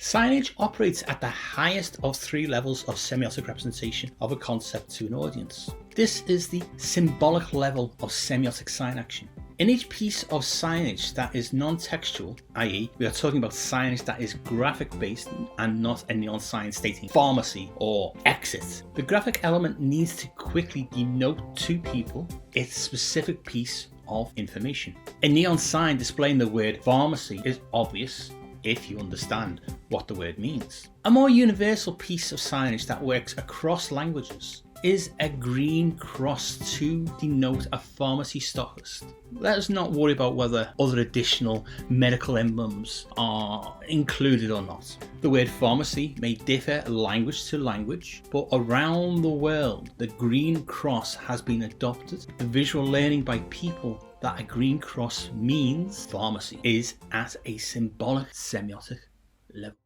Signage operates at the highest of three levels of semiotic representation of a concept to an audience. This is the symbolic level of semiotic sign action. In each piece of signage that is non-textual, i.e. we are talking about signage that is graphic based and not a neon sign stating pharmacy or exit, the graphic element needs to quickly denote to people its specific piece of information. A neon sign displaying the word pharmacy is obvious if you understand what the word means. A more universal piece of signage that works across languages is a green cross to denote a pharmacy stockist. Let us not worry about whether other additional medical emblems are included or not. The word pharmacy may differ language to language, but around the world the green cross has been adopted. The visual learning by people that a green cross means pharmacy is at a symbolic semiotic level.